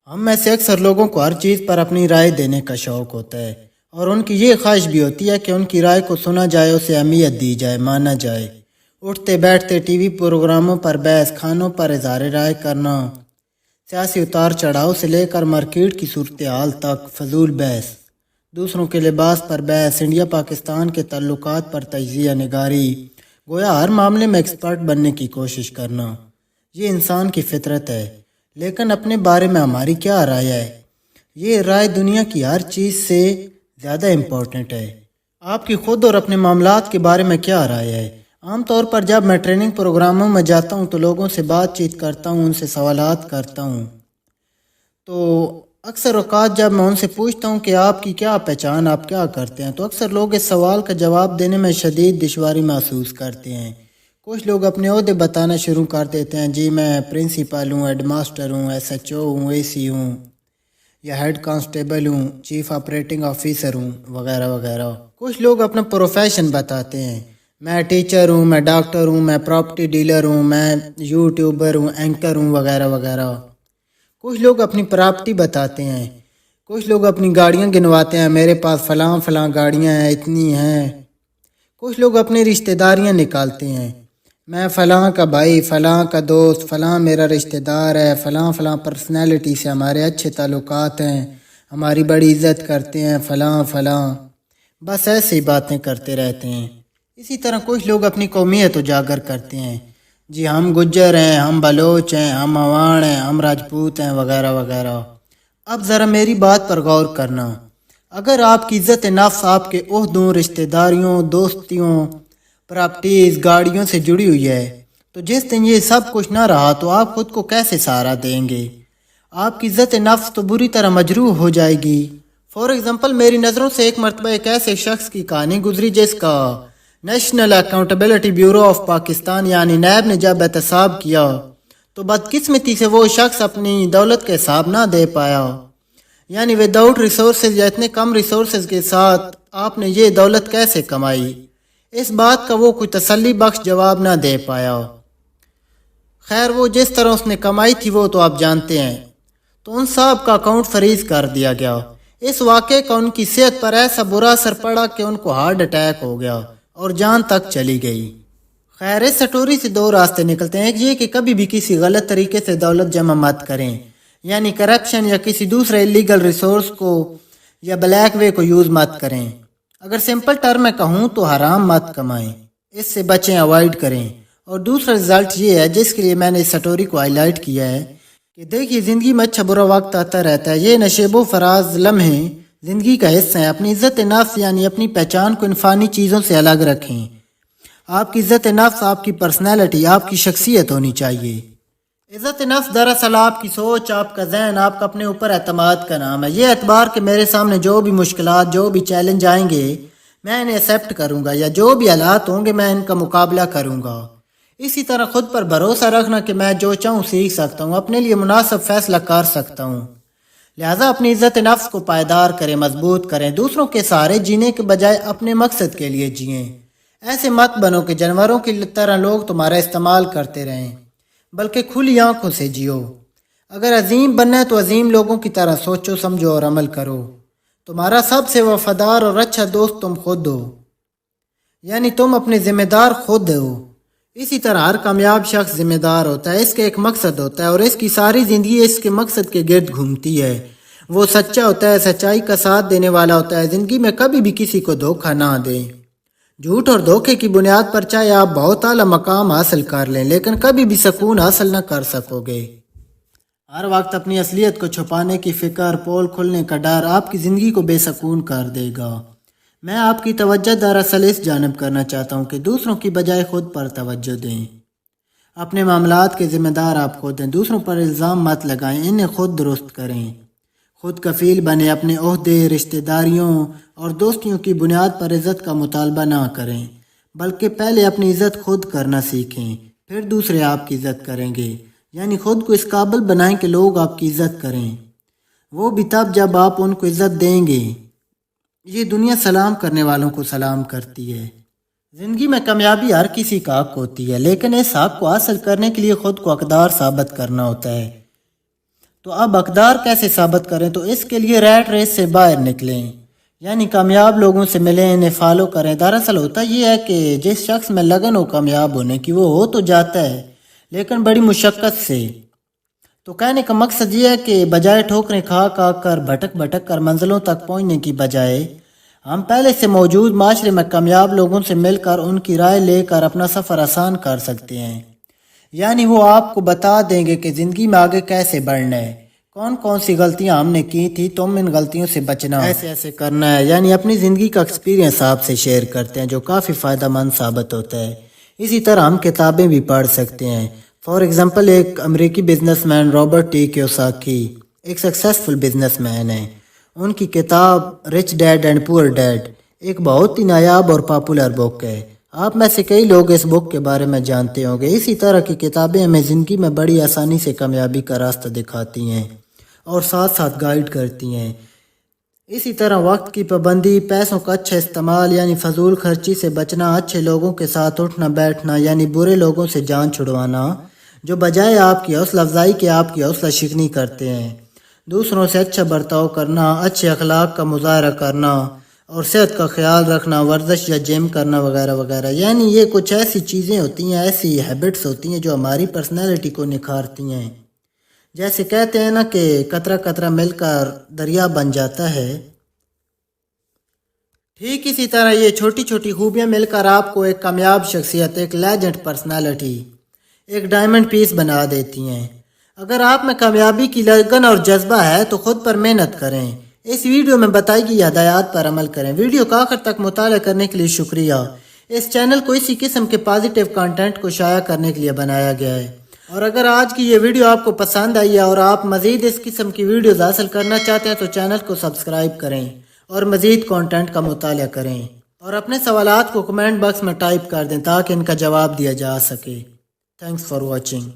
ہم میں سے اکثر لوگوں کو ہر چیز پر اپنی رائے دینے کا شوق ہوتا ہے، اور ان کی یہ خواہش بھی ہوتی ہے کہ ان کی رائے کو سنا جائے، اسے اہمیت دی جائے، مانا جائے۔ اٹھتے بیٹھتے ٹی وی پروگراموں پر بحث، کھانوں پر اظہار رائے کرنا، سیاسی اتار چڑھاؤ سے لے کر مارکیٹ کی صورتحال تک فضول بحث، دوسروں کے لباس پر بحث، انڈیا پاکستان کے تعلقات پر تجزیہ نگاری، گویا ہر معاملے میں ایکسپرٹ بننے کی کوشش کرنا، یہ انسان کی فطرت ہے۔ لیکن اپنے بارے میں ہماری کیا رائے ہے؟ یہ رائے دنیا کی ہر چیز سے زیادہ امپورٹنٹ ہے۔ آپ کی خود اور اپنے معاملات کے بارے میں کیا رائے ہے؟ عام طور پر جب میں ٹریننگ پروگراموں میں جاتا ہوں تو لوگوں سے بات چیت کرتا ہوں، ان سے سوالات کرتا ہوں، تو اکثر اوقات جب میں ان سے پوچھتا ہوں کہ آپ کی کیا پہچان، آپ کیا کرتے ہیں، تو اکثر لوگ اس سوال کا جواب دینے میں شدید دشواری محسوس کرتے ہیں۔ کچھ لوگ اپنے عہدے بتانا شروع کر دیتے ہیں، جی میں پرنسپل ہوں، ہیڈ ماسٹر ہوں، ایس ایچ او ہوں، اے سی ہوں، یا ہیڈ کانسٹیبل ہوں، چیف آپریٹنگ آفیسر ہوں، وغیرہ وغیرہ۔ کچھ لوگ اپنا پروفیشن بتاتے ہیں، میں ٹیچر ہوں، میں ڈاکٹر ہوں، میں پراپرٹی ڈیلر ہوں، میں یوٹیوبر ہوں، اینکر ہوں، وغیرہ وغیرہ۔ کچھ لوگ اپنی پراپرٹی بتاتے ہیں، کچھ لوگ اپنی گاڑیاں گنواتے ہیں، میرے پاس فلاں فلاں گاڑیاں ہیں، اتنی ہیں۔ کچھ لوگ اپنی رشتہ داریاں نکالتے ہیں، میں فلاں کا بھائی، فلاں کا دوست، فلاں میرا رشتہ دار ہے، فلاں فلاں پرسنالٹی سے ہمارے اچھے تعلقات ہیں، ہماری بڑی عزت کرتے ہیں، فلاں فلاں، بس ایسے ہی باتیں کرتے رہتے ہیں۔ اسی طرح کچھ لوگ اپنی قومیت اجاگر کرتے ہیں، جی ہم گجر ہیں، ہم بلوچ ہیں، ہم موان ہیں، ہم راجپوت ہیں، وغیرہ وغیرہ۔ اب ذرا میری بات پر غور کرنا، اگر آپ کی عزت نفس آپ کے عہدوں، رشتہ داریوں، دوستیوں، پراپرٹیز، گاڑیوں سے جڑی ہوئی ہے، تو جس دن یہ سب کچھ نہ رہا تو آپ خود کو کیسے سہارا دیں گے؟ آپ کی عزت نفس تو بری طرح مجروح ہو جائے گی۔ فار ایگزامپل، میری نظروں سے ایک مرتبہ ایک ایسے شخص کی کہانی گزری جس کا national accountability bureau of Pakistan یعنی نیب نے جب احتساب کیا تو بدقسمتی سے وہ شخص اپنی دولت کا حساب نہ دے پایا، یعنی وداؤٹ ریسورسز یا اتنے کم ریسورسز کے ساتھ آپ نے یہ دولت کیسے کمائی، اس بات کا وہ کوئی تسلی بخش جواب نہ دے پایا۔ خیر، وہ جس طرح اس نے کمائی تھی وہ تو آپ جانتے ہیں، تو ان صاحب کا اکاؤنٹ فریز کر دیا گیا۔ اس واقعے کا ان کی صحت پر ایسا برا اثر پڑا کہ ان کو ہارٹ اٹیک ہو گیا اور جان تک چلی گئی۔ خیر، اس سٹوری سے دو راستے نکلتے ہیں، ایک یہ کہ کبھی بھی کسی غلط طریقے سے دولت جمع مت کریں، یعنی کرپشن یا کسی دوسرے الیگل ریسورس کو یا بلیک وے کو یوز مت کریں۔ اگر سمپل ٹرم میں کہوں تو حرام مت کمائیں، اس سے بچیں، اوائڈ کریں۔ اور دوسرا رزلٹ یہ ہے جس کے لیے میں نے اس سٹوری کو ہائی لائٹ کیا ہے کہ دیکھیے زندگی میں اچھا برا وقت آتا رہتا ہے، یہ نشیب و فراز لمحے زندگی کا حصہ ہیں۔ اپنی عزت نفس یعنی اپنی پہچان کو ان فانی چیزوں سے الگ رکھیں۔ آپ کی عزت نفس آپ کی پرسنالٹی، آپ کی شخصیت ہونی چاہیے۔ عزت نفس دراصل آپ کی سوچ، آپ کا ذہن، آپ کا اپنے اوپر اعتماد کا نام ہے۔ یہ اعتبار کہ میرے سامنے جو بھی مشکلات، جو بھی چیلنج آئیں گے میں انہیں ایکسیپٹ کروں گا، یا جو بھی حالات ہوں گے میں ان کا مقابلہ کروں گا۔ اسی طرح خود پر بھروسہ رکھنا کہ میں جو چاہوں سیکھ سکتا ہوں، اپنے لیے مناسب فیصلہ کر سکتا ہوں۔ لہٰذا اپنی عزت نفس کو پائیدار کریں، مضبوط کریں، دوسروں کے سہارے جینے کے بجائے اپنے مقصد کے لیے جئیں۔ ایسے مت بنو کہ جانوروں کی طرح لوگ تمہارا استعمال کرتے رہیں، بلکہ کھلی آنکھوں سے جیو۔ اگر عظیم بننا ہے تو عظیم لوگوں کی طرح سوچو، سمجھو اور عمل کرو۔ تمہارا سب سے وفادار اور اچھا دوست تم خود ہو، یعنی تم اپنے ذمہ دار خود ہو۔ اسی طرح ہر کامیاب شخص ذمہ دار ہوتا ہے، اس کے ایک مقصد ہوتا ہے اور اس کی ساری زندگی اس کے مقصد کے گرد گھومتی ہے۔ وہ سچا ہوتا ہے، سچائی کا ساتھ دینے والا ہوتا ہے، زندگی میں کبھی بھی کسی کو دھوکہ نہ دے۔ جھوٹ اور دھوکے کی بنیاد پر چاہے آپ بہت اعلیٰ مقام حاصل کر لیں لیکن کبھی بھی سکون حاصل نہ کر سکو گے۔ ہر وقت اپنی اصلیت کو چھپانے کی فکر، پول کھلنے کا ڈر آپ کی زندگی کو بے سکون کر دے گا۔ میں آپ کی توجہ دراصل اس جانب کرنا چاہتا ہوں کہ دوسروں کی بجائے خود پر توجہ دیں۔ اپنے معاملات کے ذمہ دار آپ خود ہیں، دوسروں پر الزام مت لگائیں، انہیں خود درست کریں۔ خود کفیل بنیں، اپنے عہدے، رشتہ داریوں اور دوستیوں کی بنیاد پر عزت کا مطالبہ نہ کریں، بلکہ پہلے اپنی عزت خود کرنا سیکھیں، پھر دوسرے آپ کی عزت کریں گے۔ یعنی خود کو اس قابل بنائیں کہ لوگ آپ کی عزت کریں، وہ بھی تب جب آپ ان کو عزت دیں گے۔ یہ دنیا سلام کرنے والوں کو سلام کرتی ہے۔ زندگی میں کامیابی ہر کسی کا حق ہوتی ہے، لیکن اس حق کو حاصل کرنے کے لیے خود کو حقدار ثابت کرنا ہوتا ہے۔ تو اب اقدار کیسے ثابت کریں؟ تو اس کے لیے ریٹ ریس سے باہر نکلیں، یعنی کامیاب لوگوں سے ملیں، انہیں فالو کریں۔ دراصل ہوتا یہ ہے کہ جس شخص میں لگن ہو کامیاب ہونے کی، وہ ہو تو جاتا ہے لیکن بڑی مشقت سے۔ تو کہنے کا مقصد یہ ہے کہ بجائے ٹھوکریں کھا کھا کر بھٹک بھٹک کر منزلوں تک پہنچنے کی بجائے ہم پہلے سے موجود معاشرے میں کامیاب لوگوں سے مل کر ان کی رائے لے کر اپنا سفر آسان کر سکتے ہیں۔ یعنی وہ آپ کو بتا دیں گے کہ زندگی میں آگے کیسے بڑھنا ہے، کون کون سی غلطیاں ہم نے کی تھی، تم ان غلطیوں سے بچنا، ایسے ایسے کرنا ہے۔ یعنی اپنی زندگی کا ایکسپیرینس آپ سے شیئر کرتے ہیں، جو کافی فائدہ مند ثابت ہوتا ہے۔ اسی طرح ہم کتابیں بھی پڑھ سکتے ہیں۔ فار ایگزامپل، ایک امریکی business man Robert T Kiyosaki ایک سکسیسفل بزنس مین ہیں۔ ان کی کتاب رچ ڈیڈ اینڈ پور ڈیڈ ایک بہت ہی نایاب اور پاپولر بک ہے۔ آپ میں سے کئی لوگ اس بک کے بارے میں جانتے ہوں گے۔ اسی طرح کی کتابیں ہمیں زندگی میں بڑی آسانی سے کامیابی کا راستہ دکھاتی ہیں اور ساتھ ساتھ گائیڈ کرتی ہیں۔ اسی طرح وقت کی پابندی، پیسوں کا اچھا استعمال یعنی فضول خرچی سے بچنا، اچھے لوگوں کے ساتھ اٹھنا بیٹھنا یعنی برے لوگوں سے جان چھڑوانا، جو بجائے آپ کی حوصلہ افزائی کے آپ کی حوصلہ شکنی کرتے ہیں، دوسروں سے اچھا برتاؤ کرنا، اچھے اخلاق کا مظاہرہ کرنا اور صحت کا خیال رکھنا، ورزش یا جم کرنا وغیرہ وغیرہ۔ یعنی یہ کچھ ایسی چیزیں ہوتی ہیں، ایسی ہیبٹس ہوتی ہیں جو ہماری پرسنالٹی کو نکھارتی ہیں۔ جیسے کہتے ہیں نا کہ قطرہ قطرہ مل کر دریا بن جاتا ہے، ٹھیک اسی طرح یہ چھوٹی چھوٹی خوبیاں مل کر آپ کو ایک کامیاب شخصیت، ایک لیجنڈ پرسنالٹی، ایک ڈائمنڈ پیس بنا دیتی ہیں۔ اگر آپ میں کامیابی کی لگن اور جذبہ ہے تو خود پر محنت کریں۔ اس ویڈیو میں بتائی گئی ہدایات پر عمل کریں۔ ویڈیو کا آخر تک مطالعہ کرنے کے لیے شکریہ۔ اس چینل کو اسی قسم کے پازیٹیو کنٹینٹ کو شائع کرنے کے لیے بنایا گیا ہے۔ اور اگر آج کی یہ ویڈیو آپ کو پسند آئی ہے اور آپ مزید اس قسم کی ویڈیوز حاصل کرنا چاہتے ہیں تو چینل کو سبسکرائب کریں اور مزید کنٹینٹ کا مطالعہ کریں، اور اپنے سوالات کو کمنٹ باکس میں ٹائپ کر دیں تاکہ ان کا جواب دیا جا سکے۔ Thanks for watching.